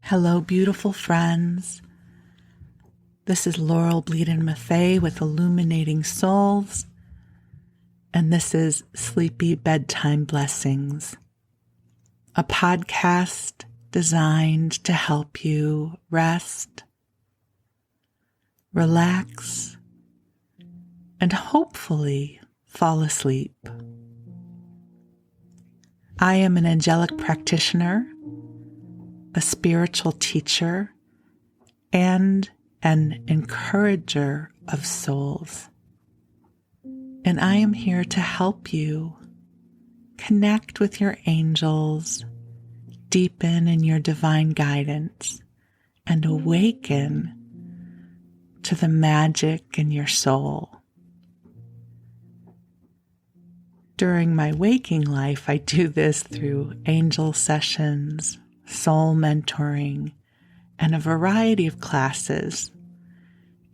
Hello, beautiful friends. This is Laurel Bleadon-Maffei with Illuminating Souls, and this is Sleepy Bedtime Blessings, a podcast designed to help you rest, relax, and hopefully fall asleep. I am an angelic practitioner, a spiritual teacher, and an encourager of souls. And I am here to help you connect with your angels, deepen in your divine guidance, and awaken to the magic in your soul. During my waking life, I do this through angel sessions, soul mentoring, and a variety of classes.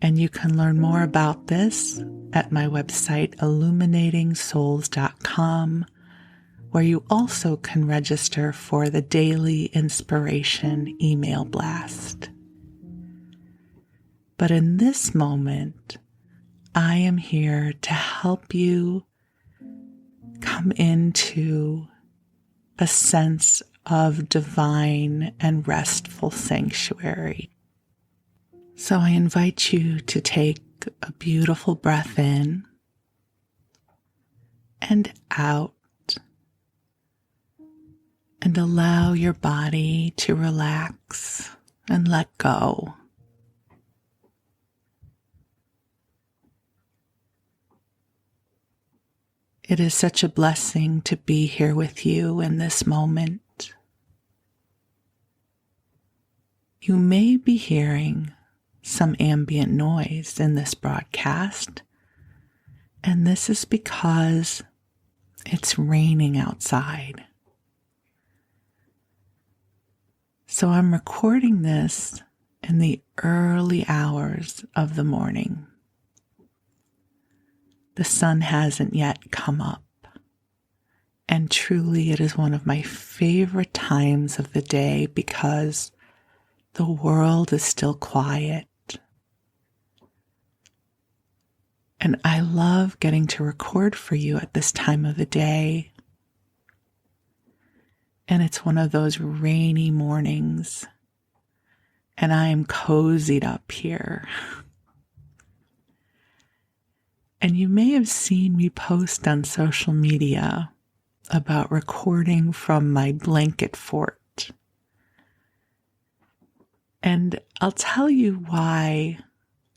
And you can learn more about this at my website, illuminatingsouls.com, where you also can register for the daily inspiration email blast. But in this moment, I am here to help you come into a sense of divine and restful sanctuary. So I invite you to take a beautiful breath in and out and allow your body to relax and let go. It is such a blessing to be here with you in this moment. You may be hearing some ambient noise in this broadcast, and this is because it's raining outside. So I'm recording this in the early hours of the morning. The sun hasn't yet come up, and truly it is one of my favorite times of the day because the world is still quiet. And I love getting to record for you at this time of the day. And it's one of those rainy mornings, and I am cozied up here. And you may have seen me post on social media about recording from my blanket fort. And I'll tell you why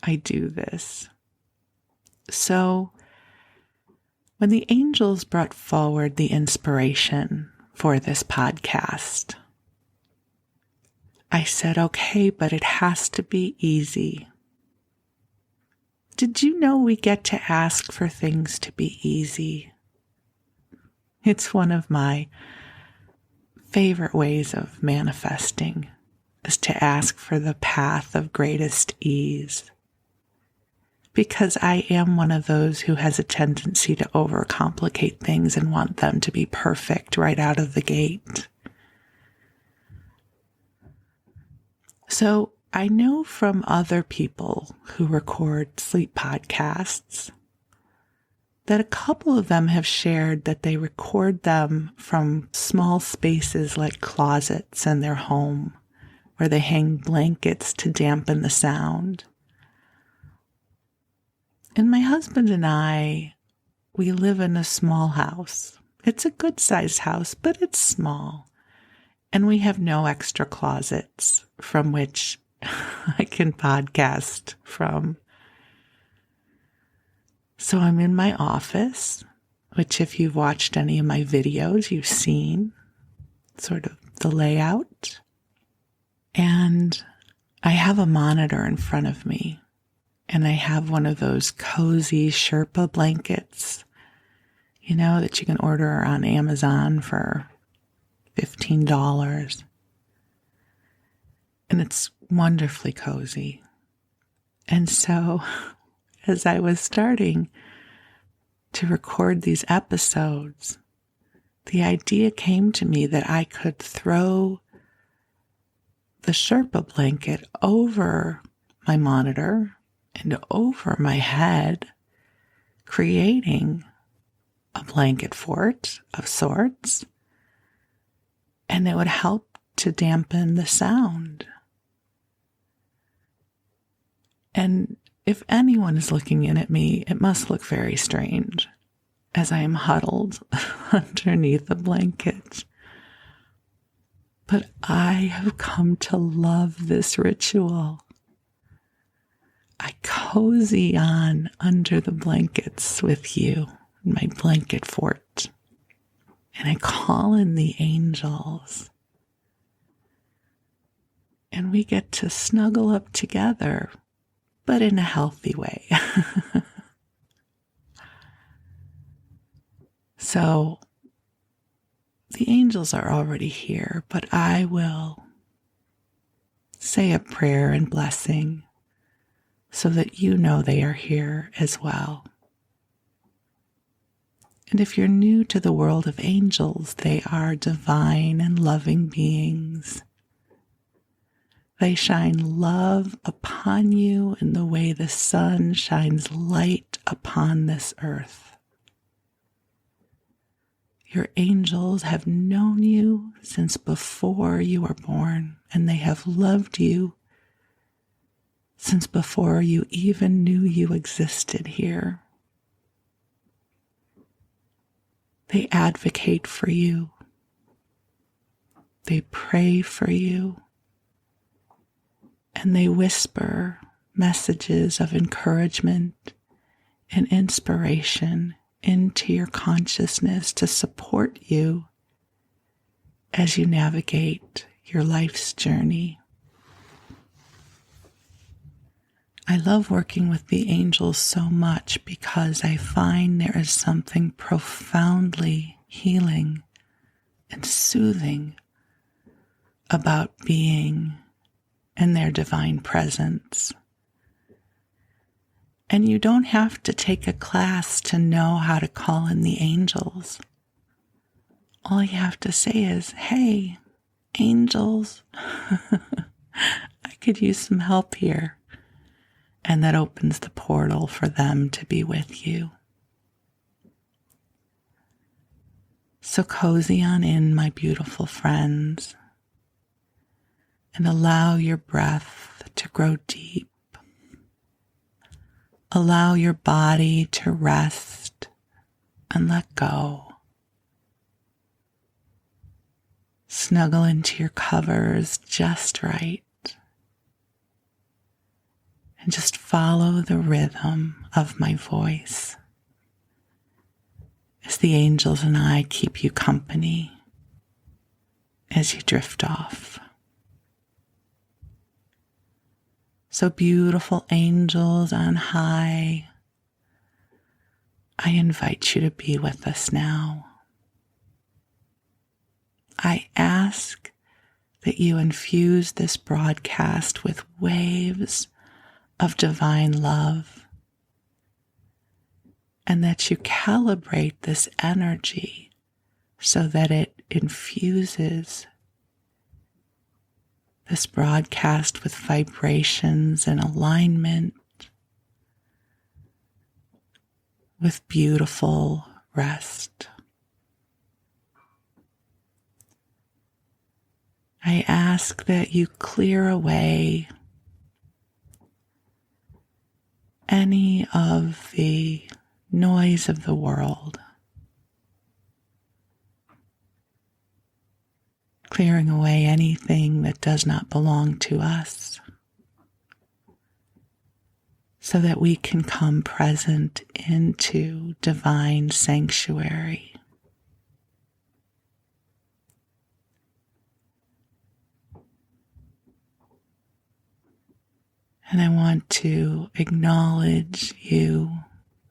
I do this. So, when the angels brought forward the inspiration for this podcast, I said, okay, but it has to be easy. Did you know we get to ask for things to be easy? It's one of my favorite ways of manifesting, is to ask for the path of greatest ease. Because I am one of those who has a tendency to overcomplicate things and want them to be perfect right out of the gate. So I know from other people who record sleep podcasts that a couple of them have shared that they record them from small spaces like closets in their home, where they hang blankets to dampen the sound. And my husband and I, we live in a small house. It's a good-sized house, but it's small. And we have no extra closets from which I can podcast from. So I'm in my office, which if you've watched any of my videos, you've seen sort of the layout. And I have a monitor in front of me, and I have one of those cozy Sherpa blankets, you know, that you can order on Amazon for $15. And it's wonderfully cozy. And so, as I was starting to record these episodes, the idea came to me that I could throw the Sherpa blanket over my monitor and over my head, creating a blanket fort of sorts, and it would help to dampen the sound. And if anyone is looking in at me, it must look very strange as I am huddled underneath the blanket. But I have come to love this ritual. I cozy on under the blankets with you in my blanket fort, and I call in the angels. And we get to snuggle up together, but in a healthy way. So the angels are already here, but I will say a prayer and blessing so that you know they are here as well. And if you're new to the world of angels, they are divine and loving beings. They shine love upon you in the way the sun shines light upon this earth. Your angels have known you since before you were born, and they have loved you since before you even knew you existed here. They advocate for you. They pray for you. And they whisper messages of encouragement and inspiration into your consciousness to support you as you navigate your life's journey. I love working with the angels so much because I find there is something profoundly healing and soothing about being in their divine presence. And you don't have to take a class to know how to call in the angels. All you have to say is, "Hey, angels, I could use some help here." And that opens the portal for them to be with you. So cozy on in, my beautiful friends, and allow your breath to grow deep. Allow your body to rest and let go. Snuggle into your covers just right. And just follow the rhythm of my voice as the angels and I keep you company as you drift off. So beautiful angels on high, I invite you to be with us now. I ask that you infuse this broadcast with waves of divine love, and that you calibrate this energy so that it infuses this broadcast with vibrations and alignment, with beautiful rest. I ask that you clear away any of the noise of the world, clearing away anything that does not belong to us, so that we can come present into divine sanctuary. And I want to acknowledge you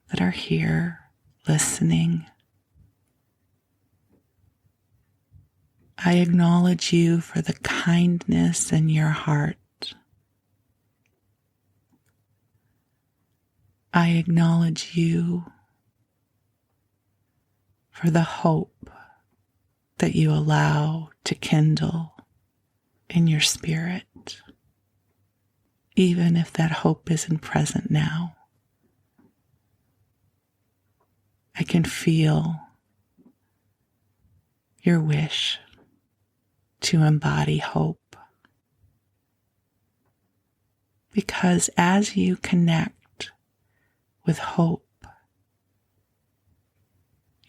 that are here listening. I acknowledge you for the kindness in your heart. I acknowledge you for the hope that you allow to kindle in your spirit. even if that hope isn't present now. I can feel your wish to embody hope. Because as you connect with hope,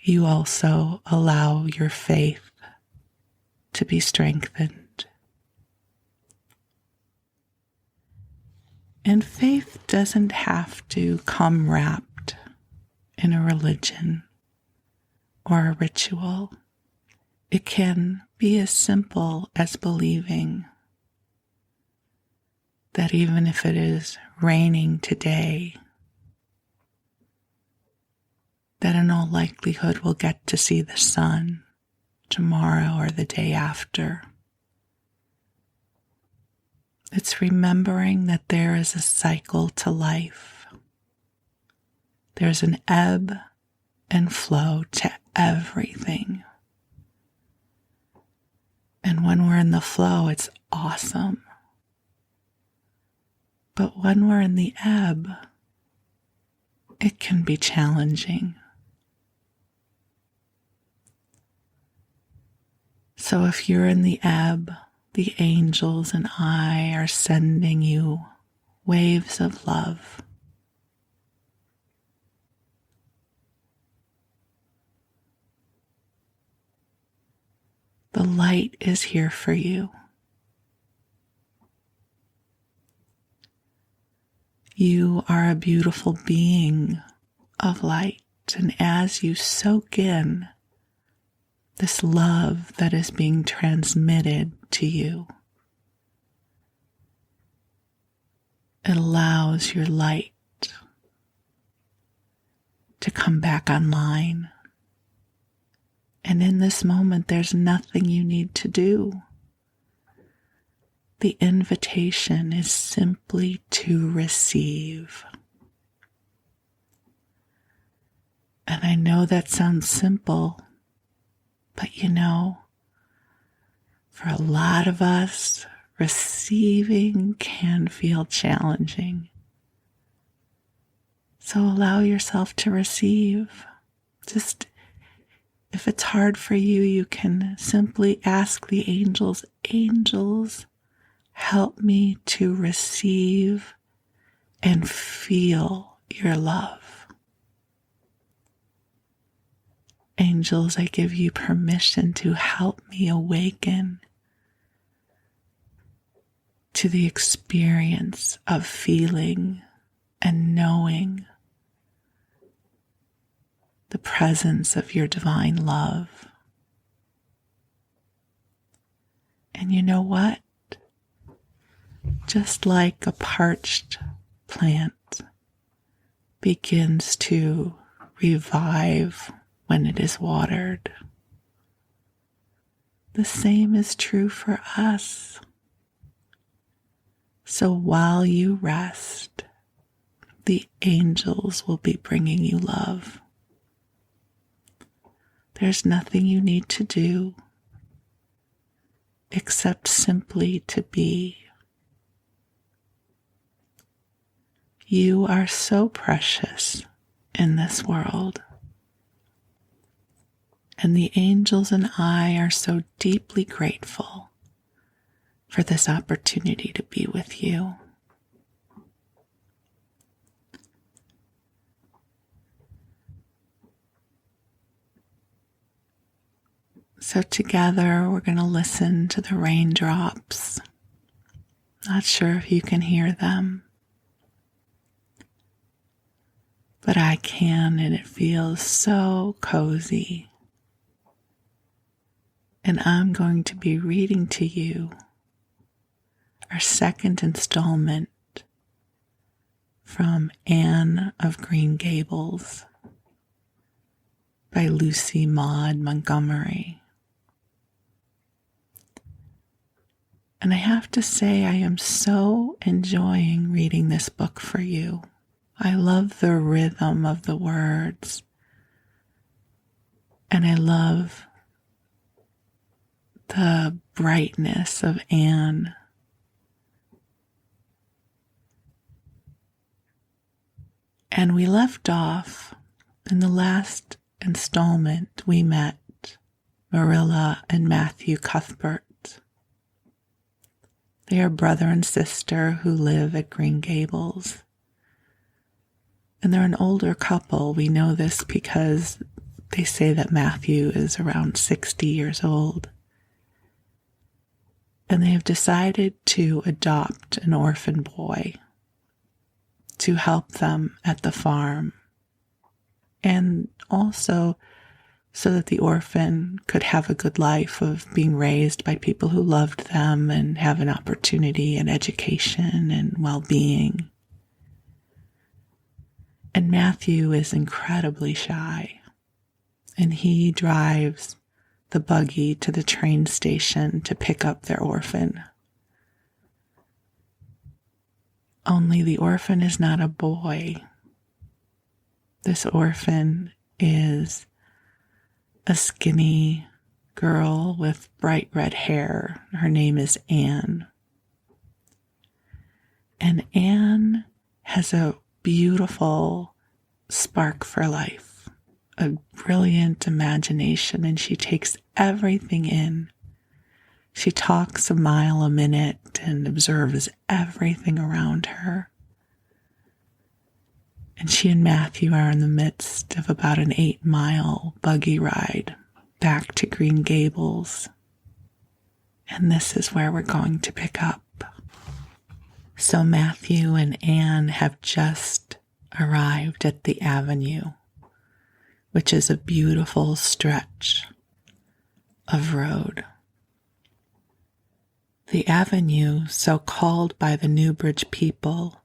you also allow your faith to be strengthened. And faith doesn't have to come wrapped in a religion or a ritual. It can be as simple as believing that even if it is raining today, that in all likelihood we'll get to see the sun tomorrow or the day after. It's remembering that there is a cycle to life. There's an ebb and flow to everything. And when we're in the flow, it's awesome. But when we're in the ebb, it can be challenging. So if you're in the ebb, the angels and I are sending you waves of love. The light is here for you. You are a beautiful being of light, and as you soak in this love that is being transmitted to you, it allows your light to come back online. And in this moment, there's nothing you need to do. The invitation is simply to receive. And I know that sounds simple, but you know, for a lot of us, receiving can feel challenging. So allow yourself to receive. Just if it's hard for you, you can simply ask the angels, "Angels, help me to receive and feel your love." Angels, I give you permission to help me awaken to the experience of feeling and knowing the presence of your divine love. And you know what? Just like a parched plant begins to revive when it is watered, the same is true for us. So while you rest, the angels will be bringing you love. There's nothing you need to do except simply to be. You are so precious in this world. And the angels and I are so deeply grateful for this opportunity to be with you. So together we're going to listen to the raindrops. Not sure if you can hear them, but I can, and it feels so cozy. And I'm going to be reading to you our second installment from Anne of Green Gables by Lucy Maud Montgomery. And I have to say, I am so enjoying reading this book for you. I love the rhythm of the words, and I love the brightness of Anne And we left off in the last installment. We met Marilla and Matthew Cuthbert. They are brother and sister who live at Green Gables. And they're an older couple. We know this because they say that Matthew is around 60 years old. And they have decided to adopt an orphan boy to help them at the farm. And also so that the orphan could have a good life of being raised by people who loved them and have an opportunity and education and well-being. And Matthew is incredibly shy, and he drives the buggy to the train station to pick up their orphan. Only the orphan is not a boy. This orphan is a skinny girl with bright red hair. Her name is Anne. And Anne has a beautiful spark for life, a brilliant imagination, and she takes everything in. She talks a mile a minute and observes everything around her. And she and Matthew are in the midst of about an 8-mile buggy ride back to Green Gables. And this is where we're going to pick up. So Matthew and Anne have just arrived at the avenue, which is a beautiful stretch of road. The avenue, so called by the Newbridge people,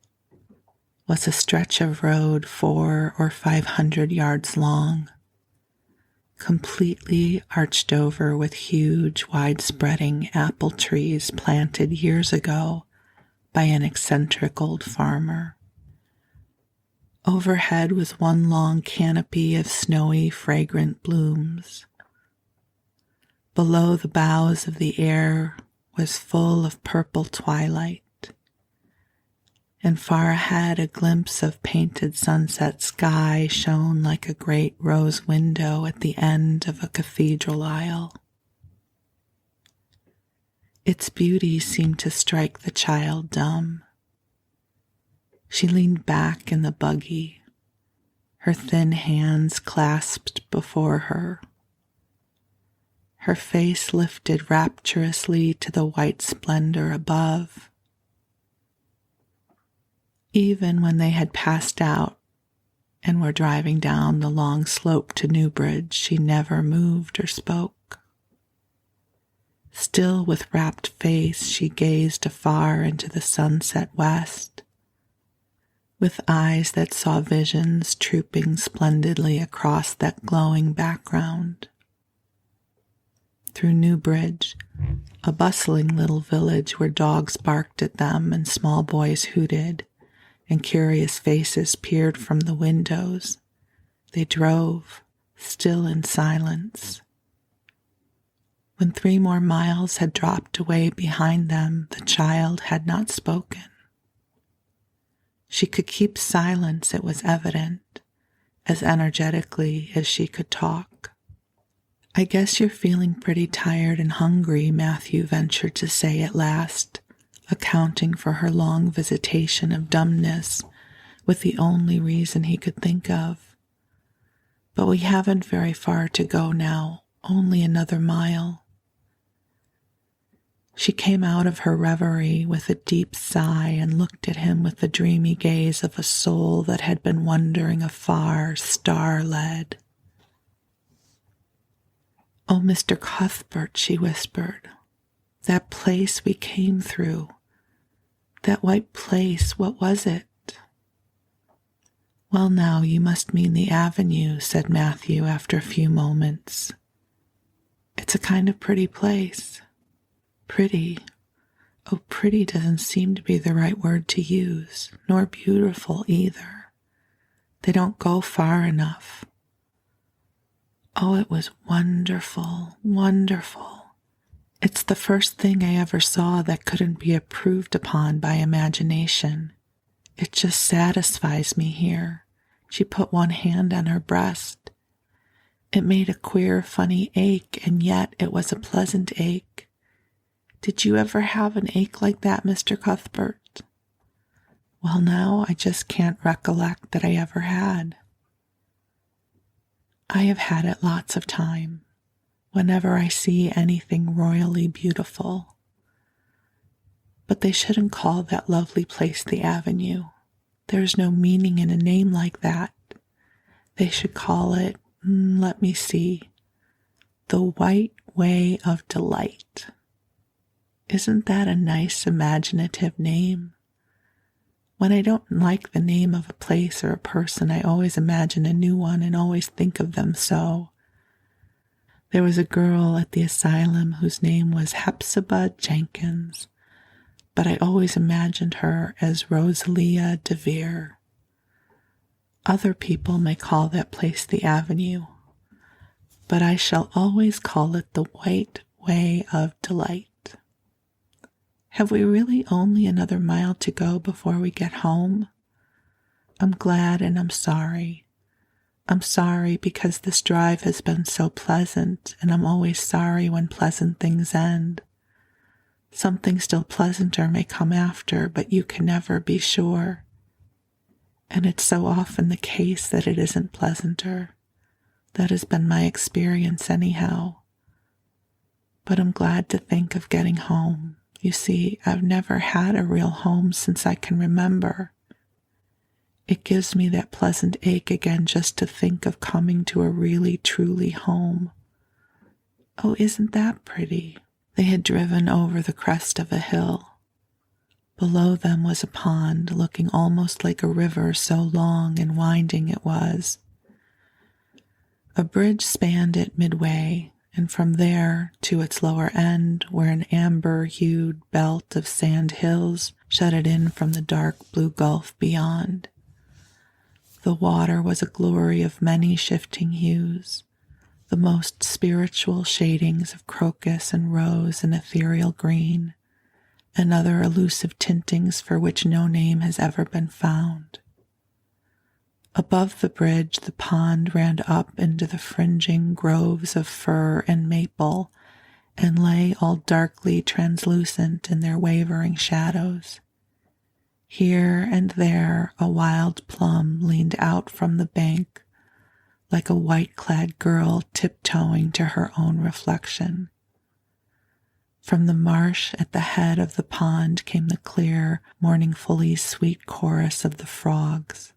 was a stretch of road 400 or 500 yards long, completely arched over with huge, wide-spreading apple trees planted years ago by an eccentric old farmer. Overhead was one long canopy of snowy, fragrant blooms. Below, the boughs of the air was full of purple twilight, and far ahead a glimpse of painted sunset sky shone like a great rose window at the end of a cathedral aisle. Its beauty seemed to strike the child dumb. She leaned back in the buggy, her thin hands clasped before her. Her face lifted rapturously to the white splendor above. Even when they had passed out and were driving down the long slope to Newbridge, she never moved or spoke. Still with rapt face, she gazed afar into the sunset west, with eyes that saw visions trooping splendidly across that glowing background. Through Newbridge, a bustling little village where dogs barked at them and small boys hooted, and curious faces peered from the windows, they drove, still in silence. When 3 more miles had dropped away behind them, the child had not spoken. She could keep silence, it was evident, as energetically as she could talk. "I guess you're feeling pretty tired and hungry," Matthew ventured to say at last, accounting for her long visitation of dumbness with the only reason he could think of. "But we haven't very far to go now, only another mile." She came out of her reverie with a deep sigh and looked at him with the dreamy gaze of a soul that had been wandering afar, star-led. "Oh, Mr. Cuthbert," she whispered, "that place we came through, that white place, what was it?" "Well, now, you must mean the avenue," said Matthew after a few moments. "It's a kind of pretty place." "Pretty? Oh, pretty doesn't seem to be the right word to use, nor beautiful either. They don't go far enough." "Oh, it was wonderful, wonderful. It's the first thing I ever saw that couldn't be improved upon by imagination. It just satisfies me here. She put one hand on her breast. It made a queer, funny ache, and yet it was a pleasant ache. Did you ever have an ache like that, Mr. Cuthbert? Well, now I just can't recollect that I ever had. I have had it lots of time, whenever I see anything royally beautiful. But they shouldn't call that lovely place the Avenue. There's no meaning in a name like that. They should call it, let me see, the White Way of Delight. Isn't that a nice imaginative name? When I don't like the name of a place or a person, I always imagine a new one and always think of them so. There was a girl at the asylum whose name was Hepzibah Jenkins, but I always imagined her as Rosalia DeVere. Other people may call that place the Avenue, but I shall always call it the White Way of Delight. Have we really only another mile to go before we get home? I'm glad and I'm sorry. I'm sorry because this drive has been so pleasant, and I'm always sorry when pleasant things end. Something still pleasanter may come after, but you can never be sure. And it's so often the case that it isn't pleasanter. That has been my experience anyhow. But I'm glad to think of getting home. You see, I've never had a real home since I can remember. It gives me that pleasant ache again just to think of coming to a really, truly home. Oh, isn't that pretty? They had driven over the crest of a hill. Below them was a pond, looking almost like a river, so long and winding it was. A bridge spanned it midway, and from there to its lower end, where an amber-hued belt of sand hills shut it in from the dark blue gulf beyond. The water was a glory of many shifting hues, the most spiritual shadings of crocus and rose and ethereal green, and other elusive tintings for which no name has ever been found. Above the bridge, the pond ran up into the fringing groves of fir and maple, and lay all darkly translucent in their wavering shadows. Here and there a wild plum leaned out from the bank, like a white-clad girl tiptoeing to her own reflection. From the marsh at the head of the pond came the clear, mournfully sweet chorus of the frogs.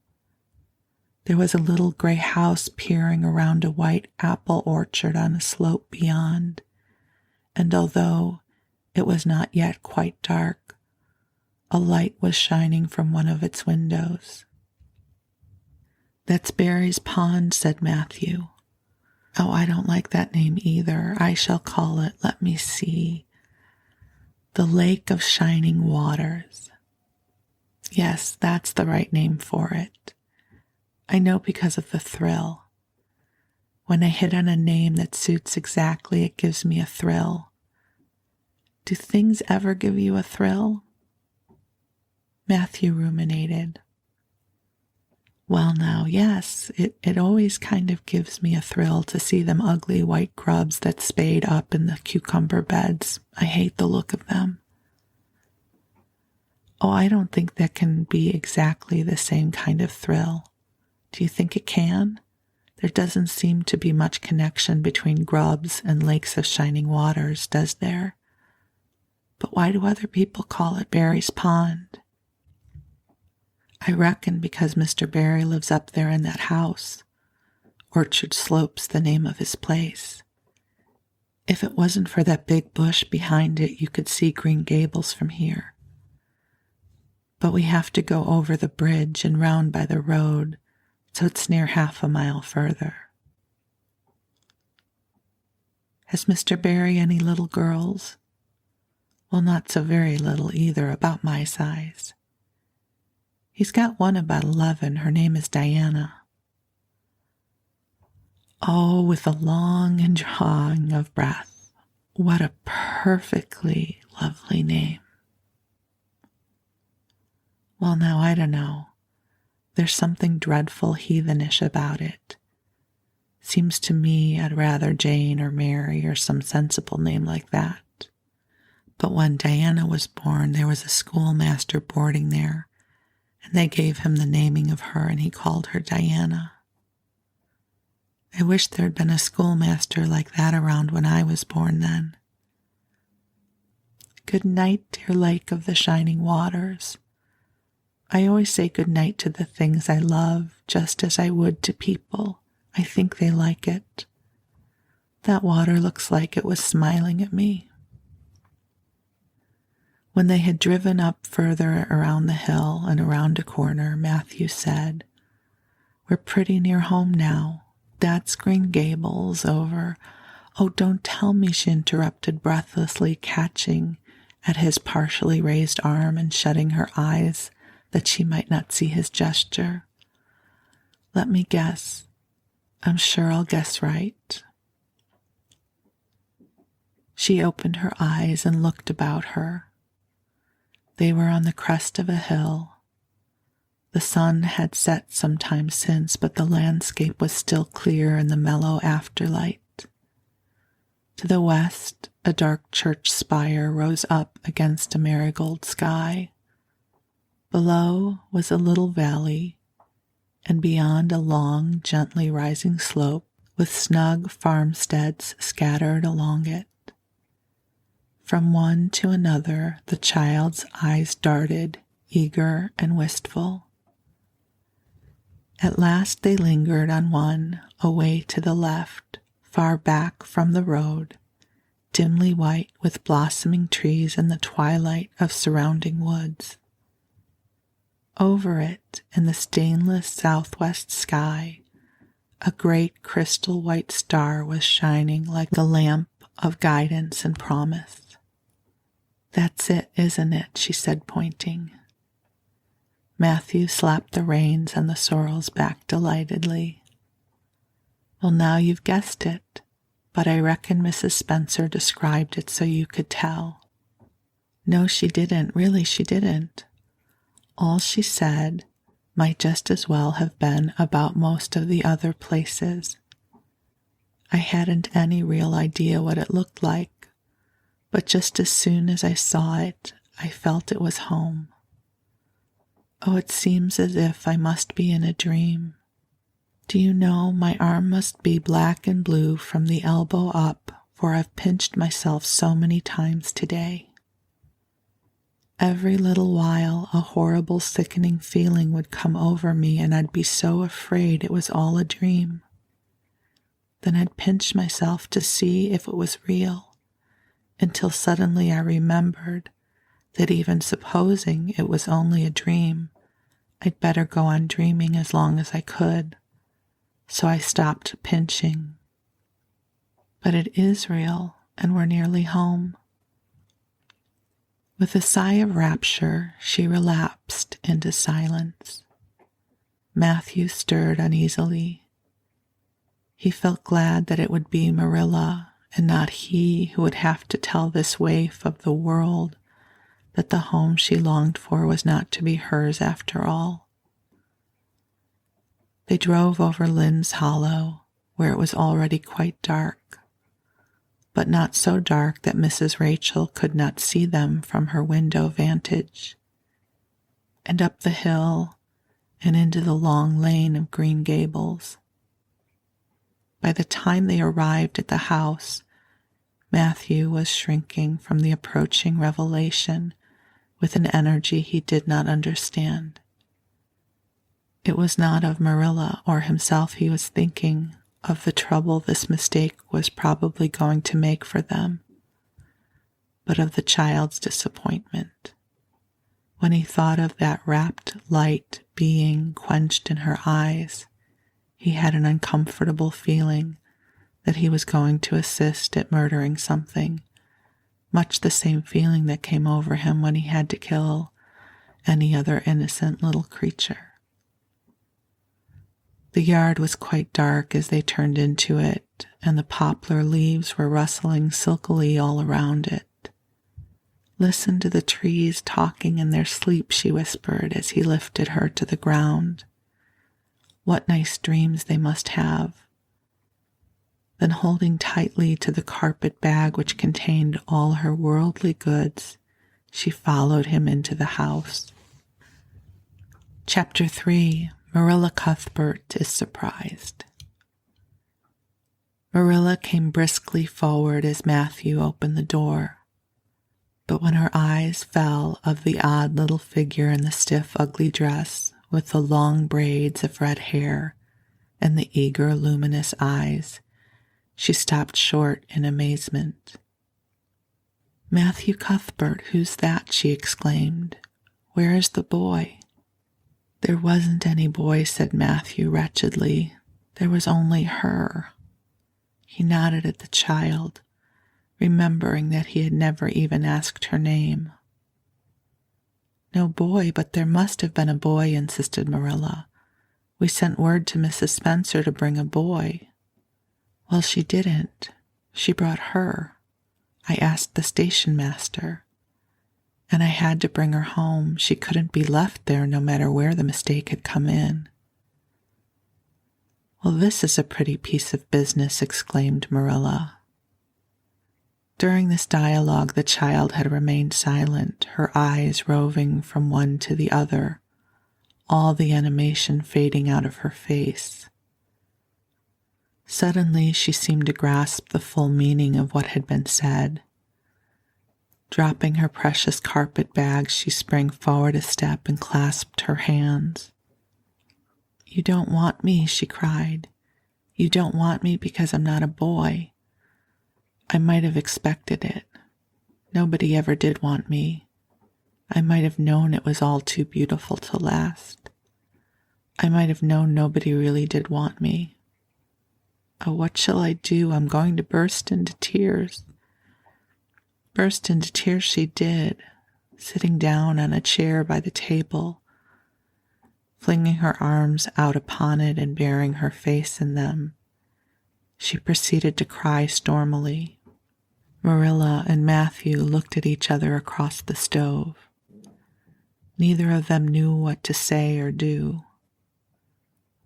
There was a little gray house peering around a white apple orchard on a slope beyond, and although it was not yet quite dark, a light was shining from one of its windows. "That's Barry's Pond," said Matthew. "Oh, I don't like that name either. I shall call it, let me see, the Lake of Shining Waters. Yes, that's the right name for it. I know because of the thrill. When I hit on a name that suits exactly, it gives me a thrill. Do things ever give you a thrill?" Matthew ruminated. "Well now, yes, it always kind of gives me a thrill to see them ugly white grubs that spade up in the cucumber beds. I hate the look of them." "Oh, I don't think that can be exactly the same kind of thrill. Do you think it can? There doesn't seem to be much connection between grubs and lakes of shining waters, does there? But why do other people call it Barry's Pond?" "I reckon because Mr. Barry lives up there in that house. Orchard Slope's the name of his place. If it wasn't for that big bush behind it, you could see Green Gables from here. But we have to go over the bridge and round by the road, so it's near half a mile further." "Has Mr. Barry any little girls?" "Well, not so very little either, about my size. He's got one about 11. Her name is Diana." Oh, with a long and drawing of breath. What a perfectly lovely name. "Well, now, I don't know. There's something dreadful heathenish about it. Seems to me I'd rather Jane or Mary or some sensible name like that. But when Diana was born, there was a schoolmaster boarding there, and they gave him the naming of her, and he called her Diana. I wish there had been a schoolmaster like that around when I was born then. Good night, dear lake of the shining waters. I always say good night to the things I love, just as I would to people. I think they like it. That water looks like it was smiling at me. When they had driven up further around the hill and around a corner, Matthew said, "We're pretty near home now. That's Green Gables over—" "Oh, don't tell me," she interrupted breathlessly, catching at his partially raised arm and shutting her eyes that she might not see his gesture. "Let me guess. I'm sure I'll guess right." She opened her eyes and looked about her. They were on the crest of a hill. The sun had set some time since, but the landscape was still clear in the mellow afterlight. To the west, a dark church spire rose up against a marigold sky. Below was a little valley, and beyond a long, gently rising slope with snug farmsteads scattered along it. From one to another, the child's eyes darted, eager and wistful. At last they lingered on one, away to the left, far back from the road, dimly white with blossoming trees and the twilight of surrounding woods. Over it, in the stainless southwest sky, a great crystal white star was shining like a lamp of guidance and promise. "That's it, isn't it?" she said, pointing. Matthew slapped the reins on the sorrel's back delightedly. "Well, now you've guessed it, but I reckon Mrs. Spencer described it so you could tell." "No, she didn't. Really, she didn't. All she said might just as well have been about most of the other places. I hadn't any real idea what it looked like, but just as soon as I saw it, I felt it was home. Oh, it seems as if I must be in a dream. Do you know, my arm must be black and blue from the elbow up, for I've pinched myself so many times today. Every little while, a horrible, sickening feeling would come over me, and I'd be so afraid it was all a dream. Then I'd pinch myself to see if it was real, until suddenly I remembered that even supposing it was only a dream, I'd better go on dreaming as long as I could. So I stopped pinching. But it is real, and we're nearly home." With a sigh of rapture, she relapsed into silence. Matthew stirred uneasily. He felt glad that it would be Marilla and not he who would have to tell this waif of the world that the home she longed for was not to be hers after all. They drove over Lynn's Hollow, where it was already quite dark, but not so dark that Mrs. Rachel could not see them from her window vantage, and up the hill and into the long lane of Green Gables. By the time they arrived at the house, Matthew was shrinking from the approaching revelation with an energy he did not understand. It was not of Marilla or himself he was thinking, of the trouble this mistake was probably going to make for them, but of the child's disappointment. When he thought of that rapt light being quenched in her eyes, he had an uncomfortable feeling that he was going to assist at murdering something, much the same feeling that came over him when he had to kill any other innocent little creature. The yard was quite dark as they turned into it, and the poplar leaves were rustling silkily all around it. "Listen to the trees talking in their sleep," she whispered as he lifted her to the ground. What nice dreams they must have. Then, holding tightly to the carpet bag which contained all her worldly goods, she followed him into the house. Chapter 3. Marilla Cuthbert is Surprised. Marilla came briskly forward as Matthew opened the door, but when her eyes fell of the odd little figure in the stiff, ugly dress with the long braids of red hair and the eager, luminous eyes, she stopped short in amazement. "Matthew Cuthbert, who's that?" she exclaimed. "Where is the boy?" "There wasn't any boy," said Matthew wretchedly. "There was only her." He nodded at the child, remembering that he had never even asked her name. "No boy, but there must have been a boy," insisted Marilla. "We sent word to Mrs. Spencer to bring a boy." "Well, she didn't. She brought her. I asked the station master. And I had to bring her home. She couldn't be left there no matter where the mistake had come in." "Well, this is a pretty piece of business," exclaimed Marilla. During this dialogue, the child had remained silent, her eyes roving from one to the other, all the animation fading out of her face. Suddenly, she seemed to grasp the full meaning of what had been said. Dropping her precious carpet bag, she sprang forward a step and clasped her hands. "You don't want me," she cried. "You don't want me because I'm not a boy. I might have expected it. Nobody ever did want me. I might have known it was all too beautiful to last. I might have known nobody really did want me. Oh, what shall I do? I'm going to burst into tears." Burst into tears she did, sitting down on a chair by the table, flinging her arms out upon it and burying her face in them. She proceeded to cry stormily. Marilla and Matthew looked at each other across the stove. Neither of them knew what to say or do.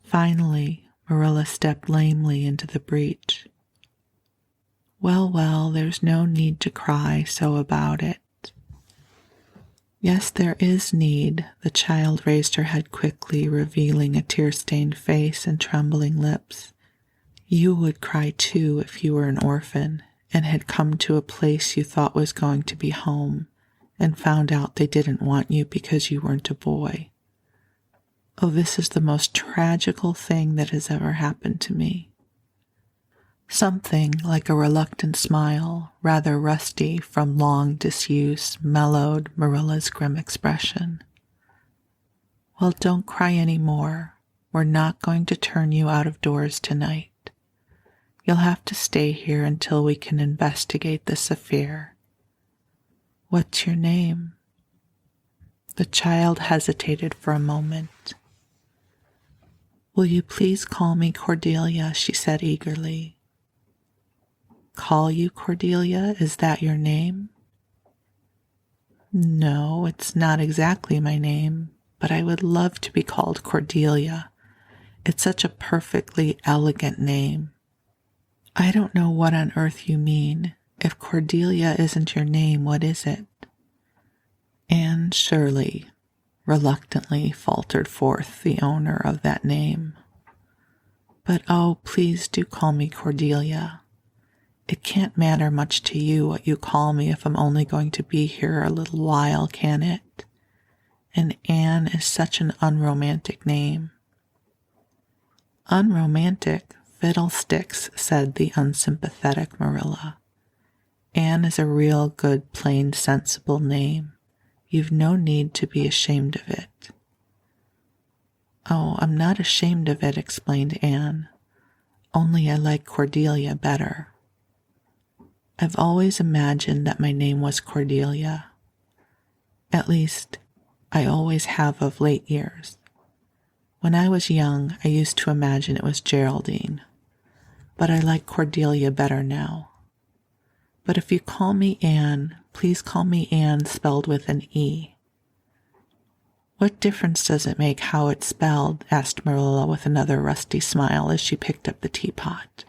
Finally, Marilla stepped lamely into the breach. "Well, well, there's no need to cry so about it." "Yes, there is need." The child raised her head quickly, revealing a tear-stained face and trembling lips. "You would cry too if you were an orphan and had come to a place you thought was going to be home and found out they didn't want you because you weren't a boy. Oh, this is the most tragical thing that has ever happened to me." Something like a reluctant smile, rather rusty from long disuse, mellowed Marilla's grim expression. "Well, don't cry any more. We're not going to turn you out of doors tonight. You'll have to stay here until we can investigate this affair. What's your name?" The child hesitated for a moment. "Will you please call me Cordelia?" she said eagerly. "Call you Cordelia? Is that your name?" "No, it's not exactly my name, but I would love to be called Cordelia. It's such a perfectly elegant name." "I don't know what on earth you mean. If Cordelia isn't your name, what is it?" "Anne Shirley," reluctantly faltered forth the owner of that name. "But oh, please do call me Cordelia. It can't matter much to you what you call me if I'm only going to be here a little while, can it? And Anne is such an unromantic name." "Unromantic? Fiddlesticks," said the unsympathetic Marilla. "Anne is a real good, plain, sensible name. You've no need to be ashamed of it." "Oh, I'm not ashamed of it," explained Anne. "Only I like Cordelia better. I've always imagined that my name was Cordelia. At least, I always have of late years. When I was young, I used to imagine it was Geraldine, but I like Cordelia better now. But if you call me Anne, please call me Anne spelled with an E." What difference does it make how it's spelled? Asked Marilla with another rusty smile as she picked up the teapot.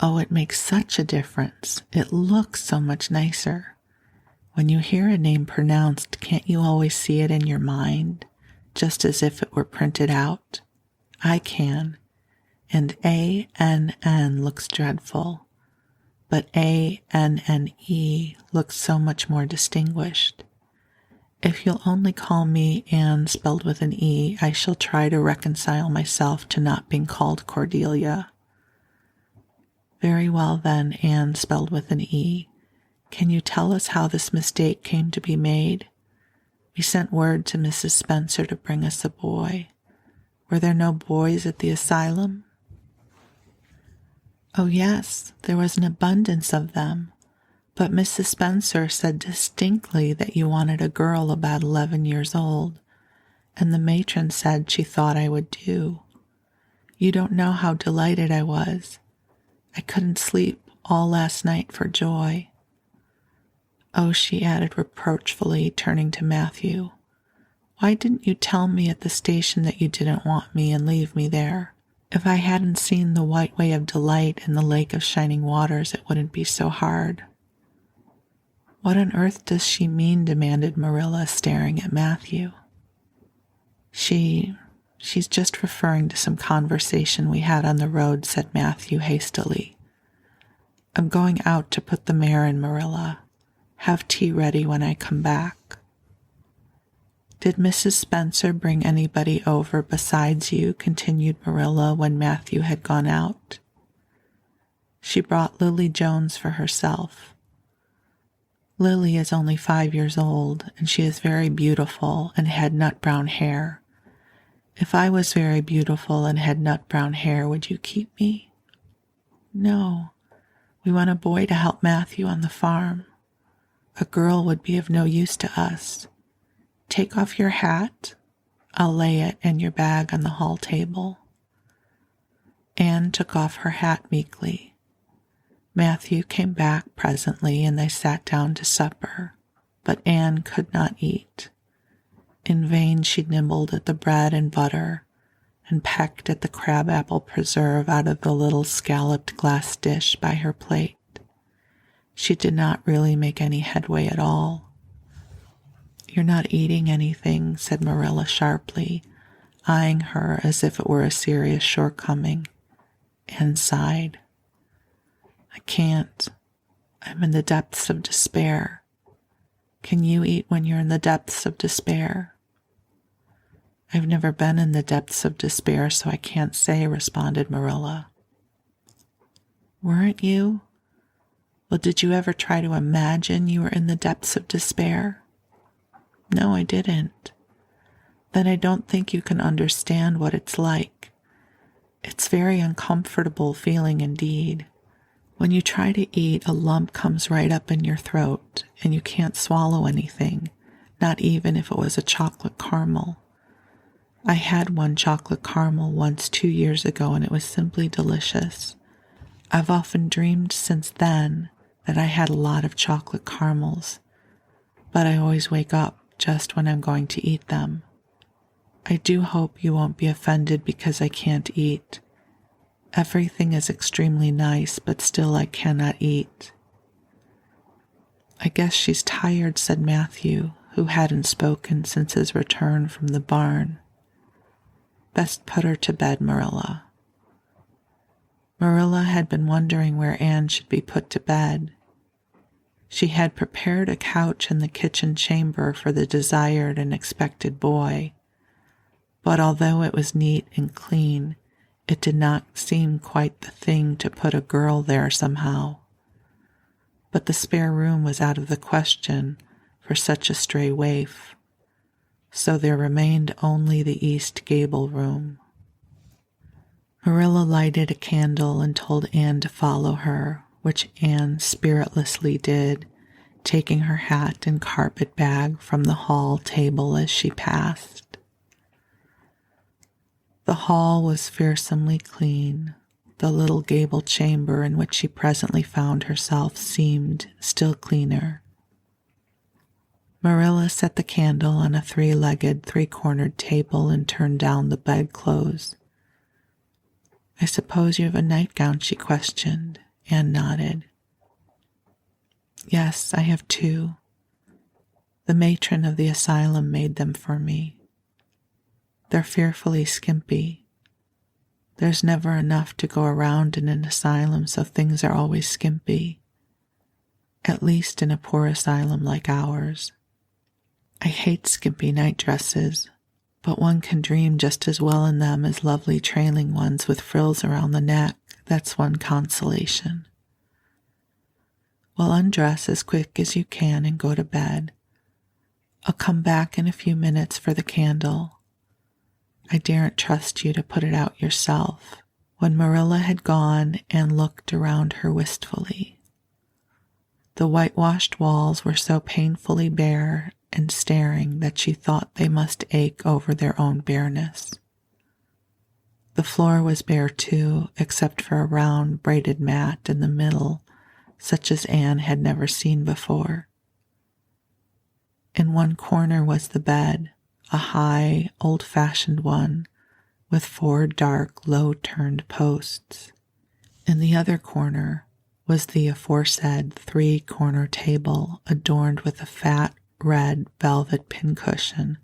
Oh, it makes such a difference. It looks so much nicer. When you hear a name pronounced, can't you always see it in your mind, just as if it were printed out? I can. And A-N-N looks dreadful, but A-N-N-E looks so much more distinguished. If you'll only call me Anne spelled with an E, I shall try to reconcile myself to not being called Cordelia. Very well then, Anne spelled with an E. Can you tell us how this mistake came to be made? We sent word to Mrs. Spencer to bring us a boy. Were there no boys at the asylum? Oh yes, there was an abundance of them, but Mrs. Spencer said distinctly that you wanted a girl about 11 years old, and the matron said she thought I would do. You don't know how delighted I was. I couldn't sleep all last night for joy. Oh, she added reproachfully, turning to Matthew, why didn't you tell me at the station that you didn't want me and leave me there? If I hadn't seen the white way of delight in the lake of shining waters, it wouldn't be so hard. What on earth does she mean? Demanded Marilla, staring at Matthew. She's just referring to some conversation we had on the road, said Matthew hastily. I'm going out to put the mare in, Marilla. Have tea ready when I come back. Did Mrs. Spencer bring anybody over besides you? Continued Marilla when Matthew had gone out. She brought Lily Jones for herself. Lily is only 5 years old, and she is very beautiful and had nut brown hair. If I was very beautiful and had nut brown hair, would you keep me? No. We want a boy to help Matthew on the farm. A girl would be of no use to us. Take off your hat. I'll lay it and your bag on the hall table. Anne took off her hat meekly. Matthew came back presently and they sat down to supper, but Anne could not eat. In vain she nibbled at the bread and butter and pecked at the crabapple preserve out of the little scalloped glass dish by her plate. She did not really make any headway at all. You're not eating anything, said Marilla sharply, eyeing her as if it were a serious shortcoming, and sighed. I can't. I'm in the depths of despair. Can you eat when you're in the depths of despair? I've never been in the depths of despair, so I can't say, responded Marilla. Weren't you? Well, did you ever try to imagine you were in the depths of despair? No, I didn't. Then I don't think you can understand what it's like. It's very uncomfortable feeling indeed. When you try to eat, a lump comes right up in your throat, and you can't swallow anything, not even if it was a chocolate caramel. I had one chocolate caramel once 2 years ago, and it was simply delicious. I've often dreamed since then that I had a lot of chocolate caramels, but I always wake up just when I'm going to eat them. I do hope you won't be offended because I can't eat. Everything is extremely nice, but still I cannot eat. I guess she's tired, said Matthew, who hadn't spoken since his return from the barn. Best put her to bed, Marilla. Marilla had been wondering where Anne should be put to bed. She had prepared a couch in the kitchen chamber for the desired and expected boy, but although it was neat and clean, it did not seem quite the thing to put a girl there somehow. But the spare room was out of the question for such a stray waif, so there remained only the east gable room. Marilla lighted a candle and told Anne to follow her, which Anne spiritlessly did, taking her hat and carpet bag from the hall table as she passed. The hall was fearsomely clean. The little gable chamber in which she presently found herself seemed still cleaner. Marilla set the candle on a three-legged, three-cornered table and turned down the bedclothes. I suppose you have a nightgown, she questioned. Anne nodded. Yes, I have two. The matron of the asylum made them for me. They're fearfully skimpy. There's never enough to go around in an asylum, so things are always skimpy. At least in a poor asylum like ours. I hate skimpy nightdresses, but one can dream just as well in them as lovely trailing ones with frills around the neck. That's one consolation. Well, undress as quick as you can and go to bed. I'll come back in a few minutes for the candle. I daren't trust you to put it out yourself. When Marilla had gone, Anne looked around her wistfully. The whitewashed walls were so painfully bare and staring that she thought they must ache over their own bareness. The floor was bare too, except for a round braided mat in the middle, such as Anne had never seen before. In one corner was the bed, a high, old-fashioned one, with 4 dark, low-turned posts. In the other corner was the aforesaid 3-corner table adorned with a fat, red velvet pincushion,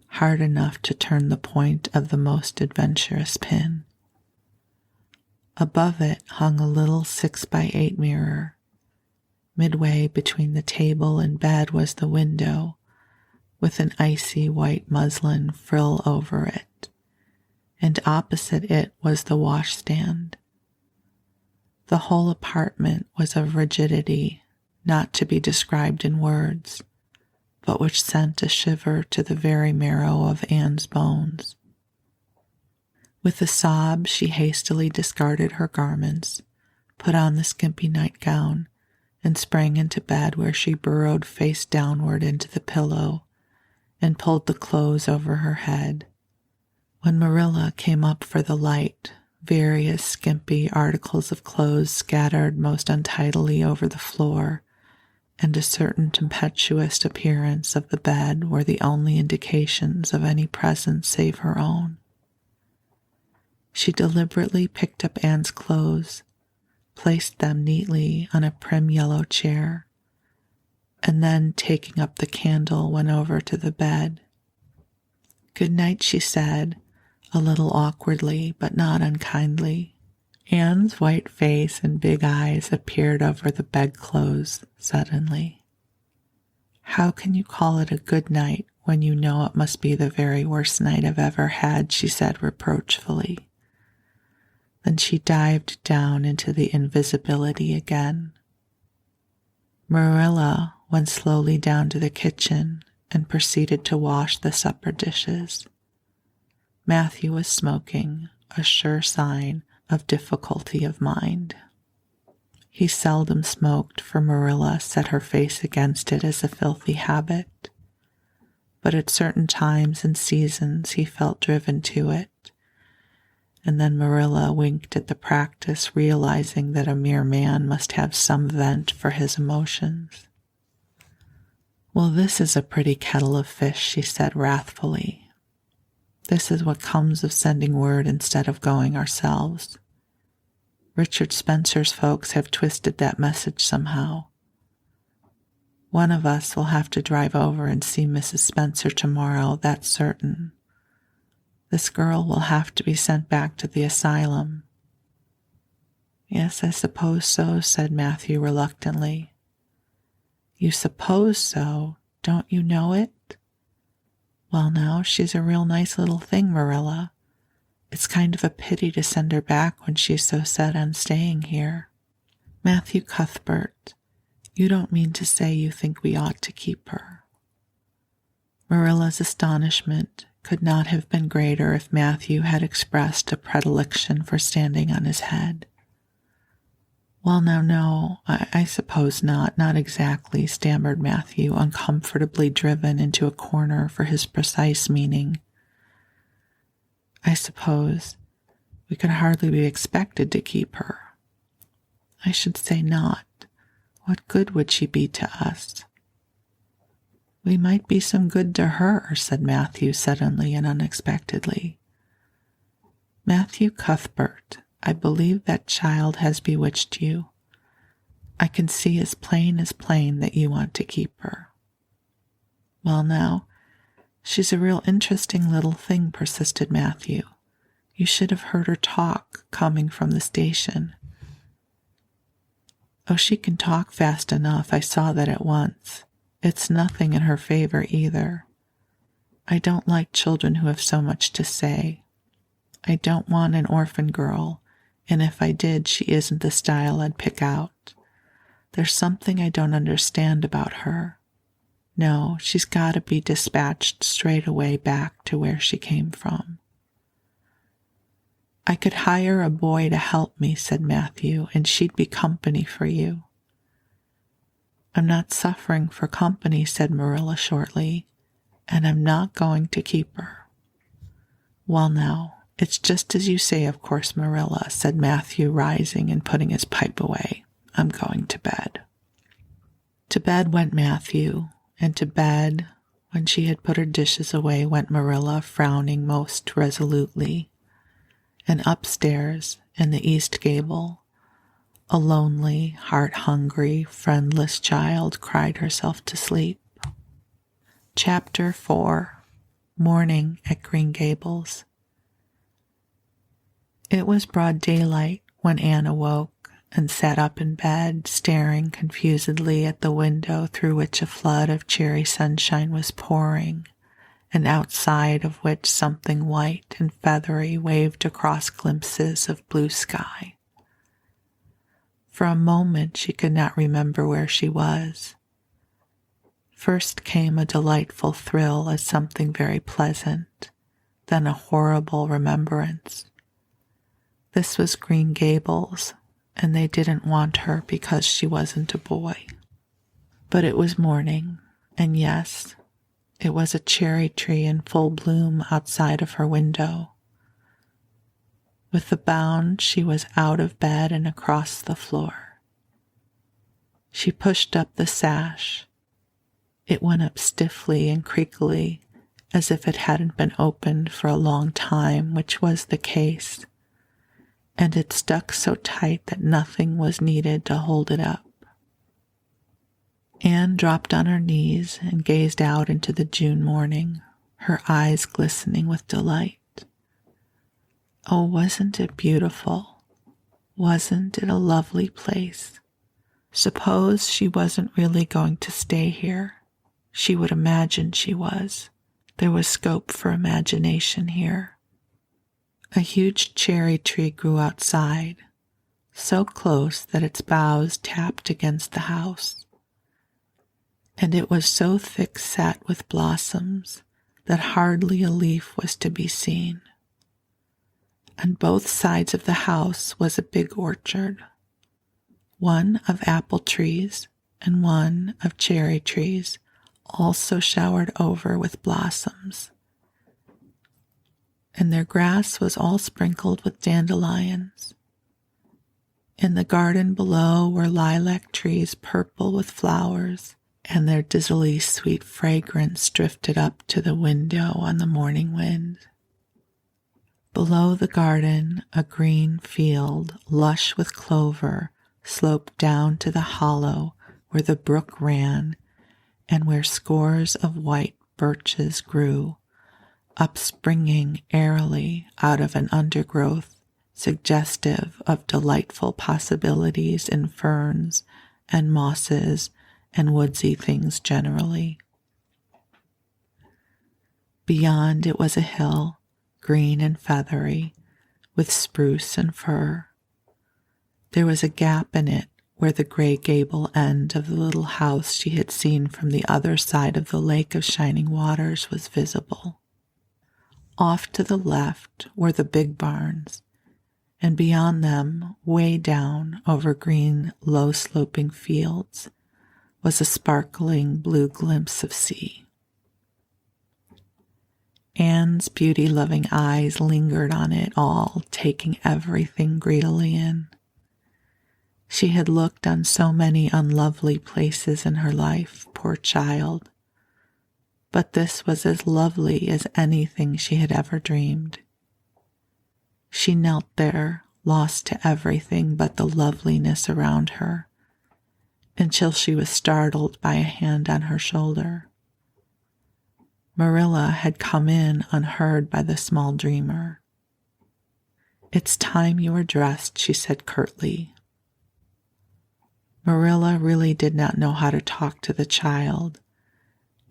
hard enough to turn the point of the most adventurous pin. Above it hung a little 6x8 mirror. Midway between the table and bed was the window, with an icy white muslin frill over it, and opposite it was the washstand. The whole apartment was of rigidity not to be described in words, but which sent a shiver to the very marrow of Anne's bones. With a sob, she hastily discarded her garments, put on the skimpy nightgown, and sprang into bed, where she burrowed face downward into the pillow and pulled the clothes over her head. When Marilla came up for the light, various skimpy articles of clothes scattered most untidily over the floor, and a certain tempestuous appearance of the bed were the only indications of any presence save her own. She deliberately picked up Anne's clothes, placed them neatly on a prim yellow chair, and then, taking up the candle, went over to the bed. "Good night," she said, a little awkwardly but not unkindly. Anne's white face and big eyes appeared over the bedclothes suddenly. "How can you call it a good night when you know it must be the very worst night I've ever had?" she said reproachfully. Then she dived down into the invisibility again. Marilla went slowly down to the kitchen and proceeded to wash the supper dishes. Matthew was smoking, a sure sign of difficulty of mind. He seldom smoked, for Marilla set her face against it as a filthy habit, but at certain times and seasons he felt driven to it, and then Marilla winked at the practice, realizing that a mere man must have some vent for his emotions. "Well, this is a pretty kettle of fish," she said wrathfully. "This is what comes of sending word instead of going ourselves. Richard Spencer's folks have twisted that message somehow. One of us will have to drive over and see Mrs. Spencer tomorrow, that's certain. This girl will have to be sent back to the asylum." "Yes, I suppose so," said Matthew reluctantly. "You suppose so? Don't you know it? Well, now, she's a real nice little thing, Marilla. It's kind of a pity to send her back when she's so set on staying here." "Matthew Cuthbert, you don't mean to say you think we ought to keep her?" Marilla's astonishment could not have been greater if Matthew had expressed a predilection for standing on his head. "Well, now, no, I suppose not exactly," stammered Matthew, uncomfortably driven into a corner for his precise meaning. "I suppose we could hardly be expected to keep her." "I should say not. What good would she be to us?" We might be some good to her, said Matthew suddenly and unexpectedly. Matthew Cuthbert, I believe that child has bewitched you. I can see as plain that you want to keep her. Well now, she's a real interesting little thing, persisted Matthew. You should have heard her talk coming from the station. Oh, she can talk fast enough. I saw that at once. It's nothing in her favor either. I don't like children who have so much to say. I don't want an orphan girl, and if I did, she isn't the style I'd pick out. There's something I don't understand about her. No, she's got to be dispatched straight away back to where she came from. I could hire a boy to help me, said Matthew, and she'd be company for you. I'm not suffering for company, said Marilla shortly, and I'm not going to keep her. Well now, it's just as you say, of course, Marilla, said Matthew, rising and putting his pipe away. I'm going to bed. To bed went Matthew, and to bed, when she had put her dishes away, went Marilla, frowning most resolutely. And upstairs, in the east gable, a lonely, heart-hungry, friendless child cried herself to sleep. Chapter 4. Morning at Green Gables. It was broad daylight when Anne awoke and sat up in bed, staring confusedly at the window through which a flood of cherry sunshine was pouring, and outside of which something white and feathery waved across glimpses of blue sky. For a moment she could not remember where she was. First came a delightful thrill at something very pleasant, then a horrible remembrance. This was Green Gables, and they didn't want her because she wasn't a boy. But it was morning, and yes, it was a cherry tree in full bloom outside of her window. With a bound, she was out of bed and across the floor. She pushed up the sash. It went up stiffly and creakily, as if it hadn't been opened for a long time, which was the case, and it stuck so tight that nothing was needed to hold it up. Anne dropped on her knees and gazed out into the June morning, her eyes glistening with delight. Oh, wasn't it beautiful? Wasn't it a lovely place? Suppose she wasn't really going to stay here. She would imagine she was. There was scope for imagination here. A huge cherry tree grew outside, so close that its boughs tapped against the house. And it was so thick set with blossoms that hardly a leaf was to be seen. On both sides of the house was a big orchard, one of apple trees and one of cherry trees, also showered over with blossoms. And their grass was all sprinkled with dandelions. In the garden below were lilac trees purple with flowers, and their dizzily sweet fragrance drifted up to the window on the morning wind. Below the garden, a green field, lush with clover, sloped down to the hollow where the brook ran and where scores of white birches grew, upspringing airily out of an undergrowth suggestive of delightful possibilities in ferns and mosses and woodsy things generally. Beyond it was a hill, green and feathery, with spruce and fir. There was a gap in it where the gray gable end of the little house she had seen from the other side of the lake of shining waters was visible. Off to the left were the big barns, and beyond them, way down over green, low-sloping fields, was a sparkling blue glimpse of sea. Anne's beauty-loving eyes lingered on it all, taking everything greedily in. She had looked on so many unlovely places in her life, poor child, but this was as lovely as anything she had ever dreamed. She knelt there, lost to everything but the loveliness around her, until she was startled by a hand on her shoulder. Marilla had come in unheard by the small dreamer. "It's time you were dressed," she said curtly. Marilla really did not know how to talk to the child,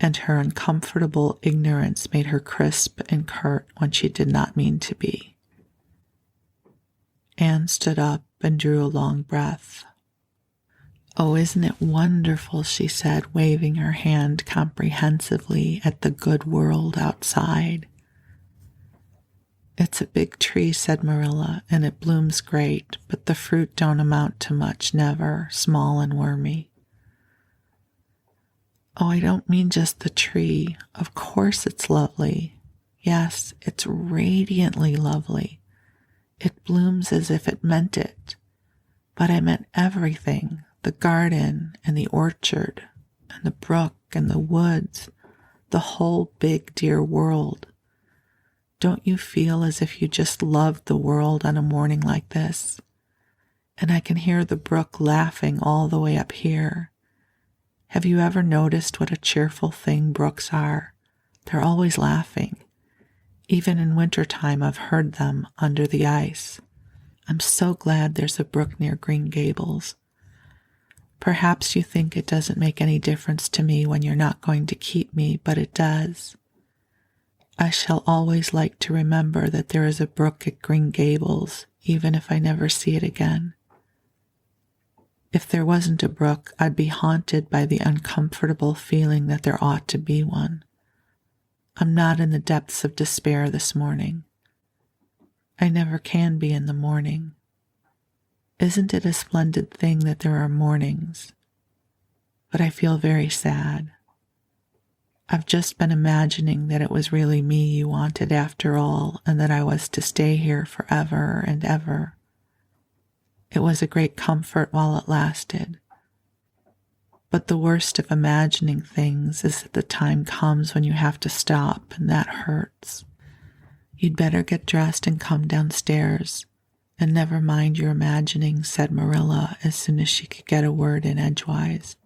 and her uncomfortable ignorance made her crisp and curt when she did not mean to be. Anne stood up and drew a long breath. "Oh, isn't it wonderful," she said, waving her hand comprehensively at the good world outside. "It's a big tree," said Marilla, "and it blooms great, but the fruit don't amount to much, never, small and wormy." "Oh, I don't mean just the tree. Of course it's lovely. Yes, it's radiantly lovely. It blooms as if it meant it. But I meant everything, the garden and the orchard and the brook and the woods, the whole big dear world. Don't you feel as if you just loved the world on a morning like this? And I can hear the brook laughing all the way up here. Have you ever noticed what a cheerful thing brooks are? They're always laughing. Even in wintertime I've heard them under the ice. I'm so glad there's a brook near Green Gables. Perhaps you think it doesn't make any difference to me when you're not going to keep me, but it does. I shall always like to remember that there is a brook at Green Gables, even if I never see it again. If there wasn't a brook, I'd be haunted by the uncomfortable feeling that there ought to be one. I'm not in the depths of despair this morning. I never can be in the morning. Isn't it a splendid thing that there are mornings? But I feel very sad. I've just been imagining that it was really me you wanted after all, and that I was to stay here forever and ever. It was a great comfort while it lasted. But the worst of imagining things is that the time comes when you have to stop, and that hurts. You'd better get dressed and come downstairs, and never mind your imagining," said Marilla as soon as she could get a word in edgewise.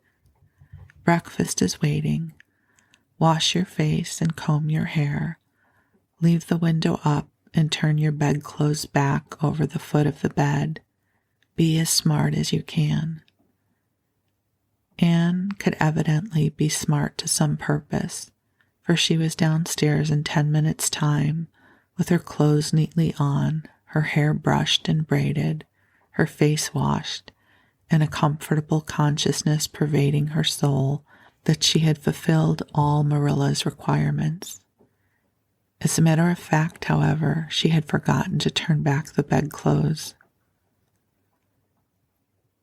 "Breakfast is waiting. Wash your face and comb your hair. Leave the window up and turn your bedclothes back over the foot of the bed. Be as smart as you can." Anne could evidently be smart to some purpose, for she was downstairs in 10 minutes' time, with her clothes neatly on, her hair brushed and braided, her face washed, and a comfortable consciousness pervading her soul that she had fulfilled all Marilla's requirements. As a matter of fact, however, she had forgotten to turn back the bedclothes.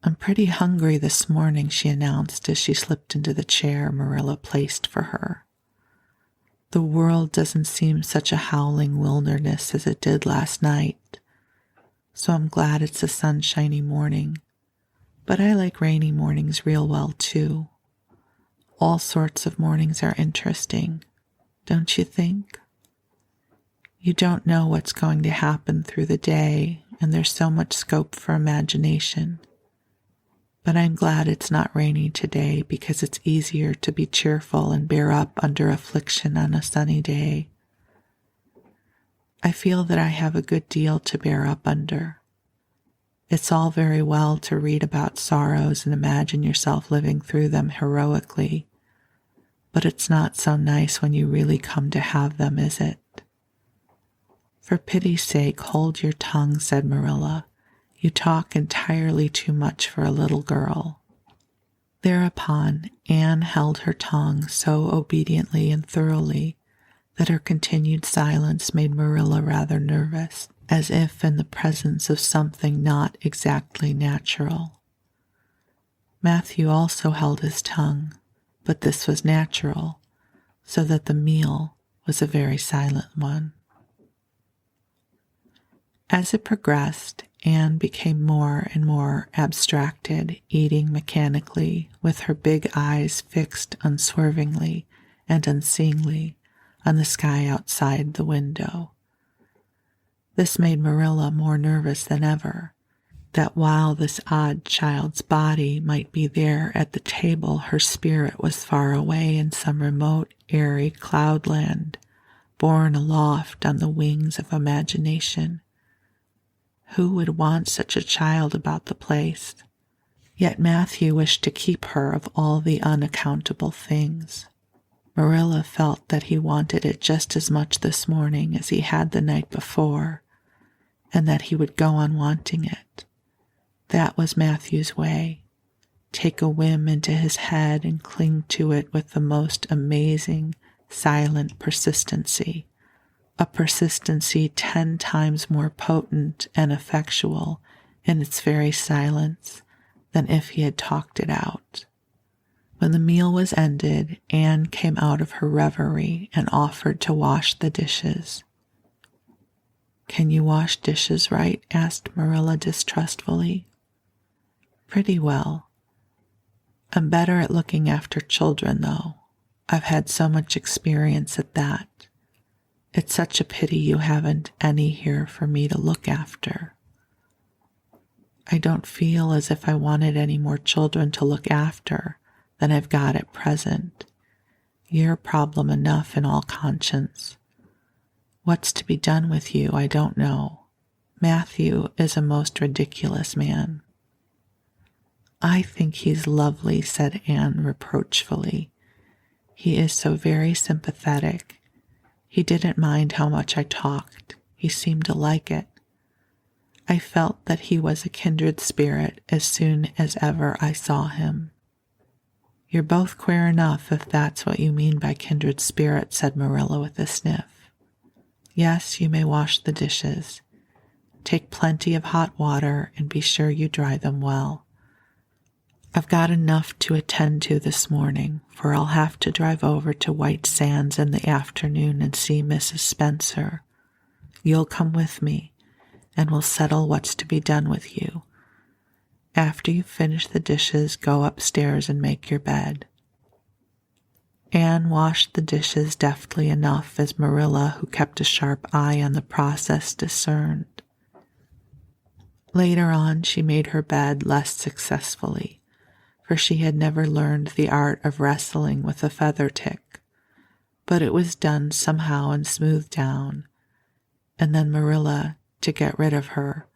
"I'm pretty hungry this morning," she announced as she slipped into the chair Marilla placed for her. "The world doesn't seem such a howling wilderness as it did last night, so I'm glad it's a sunshiny morning. But I like rainy mornings real well, too. All sorts of mornings are interesting, don't you think? You don't know what's going to happen through the day, and there's so much scope for imagination. But I'm glad it's not rainy today, because it's easier to be cheerful and bear up under affliction on a sunny day. I feel that I have a good deal to bear up under. It's all very well to read about sorrows and imagine yourself living through them heroically, but it's not so nice when you really come to have them, is it?" "For pity's sake, hold your tongue," said Marilla. "You talk entirely too much for a little girl." Thereupon, Anne held her tongue so obediently and thoroughly that her continued silence made Marilla rather nervous, as if in the presence of something not exactly natural. Matthew also held his tongue, but this was natural, so that the meal was a very silent one. As it progressed, Anne became more and more abstracted, eating mechanically, with her big eyes fixed unswervingly and unseeingly on the sky outside the window. This made Marilla more nervous than ever, that while this odd child's body might be there at the table, her spirit was far away in some remote, airy cloudland, borne aloft on the wings of imagination. Who would want such a child about the place? Yet Matthew wished to keep her of all the unaccountable things. Marilla felt that he wanted it just as much this morning as he had the night before, and that he would go on wanting it. That was Matthew's way. Take a whim into his head and cling to it with the most amazing, silent persistency, a persistency 10 times more potent and effectual in its very silence than if he had talked it out. When the meal was ended, Anne came out of her reverie and offered to wash the dishes. "Can you wash dishes right?" asked Marilla distrustfully. "Pretty well. I'm better at looking after children, though. I've had so much experience at that. It's such a pity you haven't any here for me to look after." "I don't feel as if I wanted any more children to look after than I've got at present. You're a problem enough in all conscience. What's to be done with you, I don't know. Matthew is a most ridiculous man." "I think he's lovely," said Anne reproachfully. "He is so very sympathetic. He didn't mind how much I talked. He seemed to like it. I felt that he was a kindred spirit as soon as ever I saw him." "You're both queer enough, if that's what you mean by kindred spirit," said Marilla with a sniff. "Yes, you may wash the dishes. Take plenty of hot water and be sure you dry them well. I've got enough to attend to this morning, for I'll have to drive over to White Sands in the afternoon and see Mrs. Spencer. You'll come with me, and we'll settle what's to be done with you. After you finish the dishes, go upstairs and make your bed." Anne washed the dishes deftly enough, as Marilla, who kept a sharp eye on the process, discerned. Later on, she made her bed less successfully, for she had never learned the art of wrestling with a feather tick, but it was done somehow and smoothed down, and then Marilla, to get rid of her,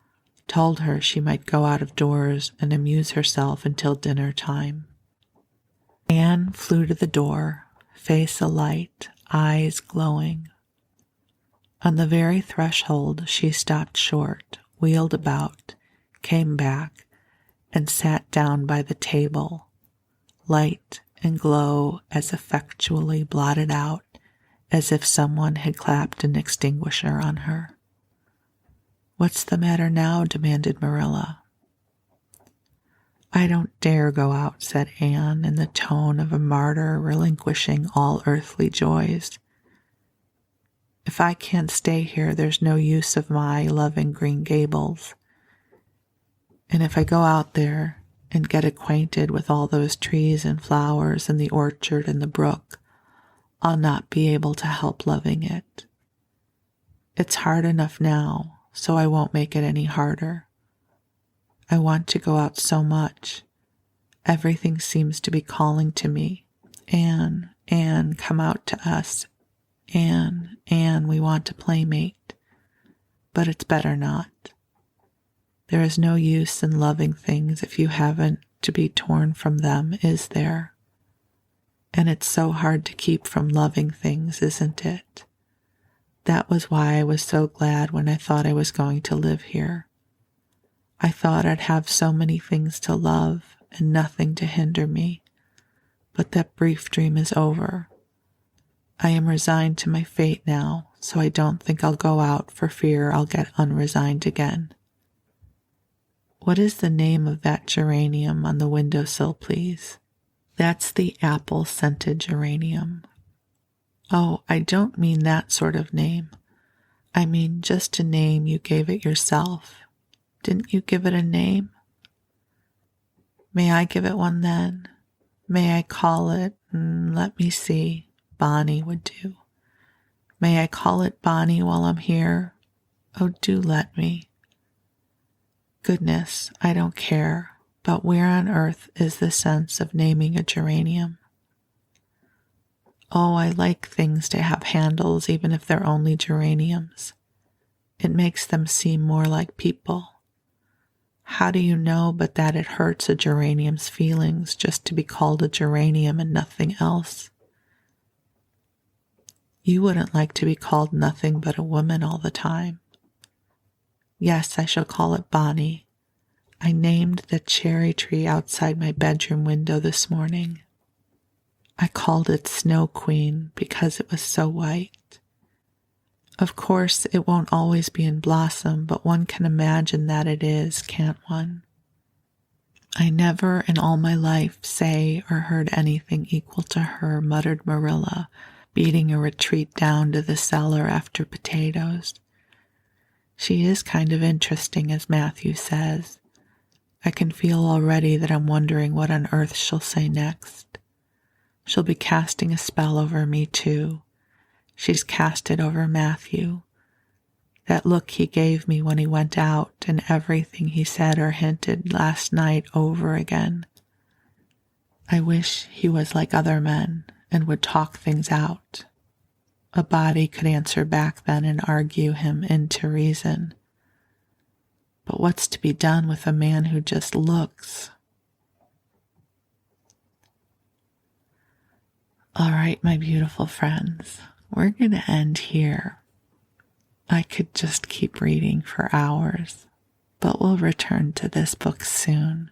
told her she might go out of doors and amuse herself until dinner time. Anne flew to the door, face alight, eyes glowing. On the very threshold she stopped short, wheeled about, came back, and sat down by the table, light and glow as effectually blotted out as if someone had clapped an extinguisher on her. "What's the matter now?" demanded Marilla. "I don't dare go out," said Anne in the tone of a martyr relinquishing all earthly joys. "If I can't stay here, there's no use of my loving Green Gables. And if I go out there and get acquainted with all those trees and flowers and the orchard and the brook, I'll not be able to help loving it. It's hard enough now, so I won't make it any harder. I want to go out so much. Everything seems to be calling to me. Anne, Anne, come out to us. Anne, Anne, we want to playmate. But it's better not. There is no use in loving things if you haven't to be torn from them, is there? And it's so hard to keep from loving things, isn't it? That was why I was so glad when I thought I was going to live here. I thought I'd have so many things to love and nothing to hinder me. But that brief dream is over. I am resigned to my fate now, so I don't think I'll go out for fear I'll get unresigned again." "What is the name of that geranium on the windowsill, please?" "That's the apple-scented geranium." "Oh, I don't mean that sort of name. I mean just a name you gave it yourself. Didn't you give it a name?" "May I give it one then? May I call it, let me see, Bonnie would do. May I call it Bonnie while I'm here? Oh, do let me. Goodness, I don't care, but where on earth is the sense of naming a geranium? Oh, I like things to have handles even if they're only geraniums. It makes them seem more like people. How do you know but that it hurts a geranium's feelings just to be called a geranium and nothing else? You wouldn't like to be called nothing but a woman all the time. Yes, I shall call it Bonnie. I named the cherry tree outside my bedroom window this morning. I called it Snow Queen because it was so white. Of course, it won't always be in blossom, but one can imagine that it is, can't one? I never in all my life say or heard anything equal to her, muttered Marilla, beating a retreat down to the cellar after potatoes. She is kind of interesting, as Matthew says. I can feel already that I'm wondering what on earth she'll say next. She'll be casting a spell over me, too. She's cast it over Matthew. That look he gave me when he went out and everything he said or hinted last night over again. I wish he was like other men and would talk things out. A body could answer back then and argue him into reason. But what's to be done with a man who just looks? All right, my beautiful friends, we're going to end here. I could just keep reading for hours, but we'll return to this book soon.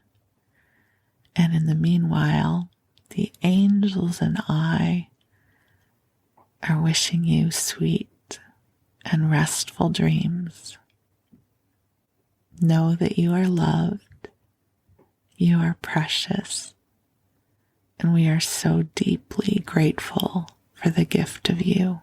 And in the meanwhile, the angels and I are wishing you sweet and restful dreams. Know that you are loved, you are precious, and we are so deeply grateful for the gift of you.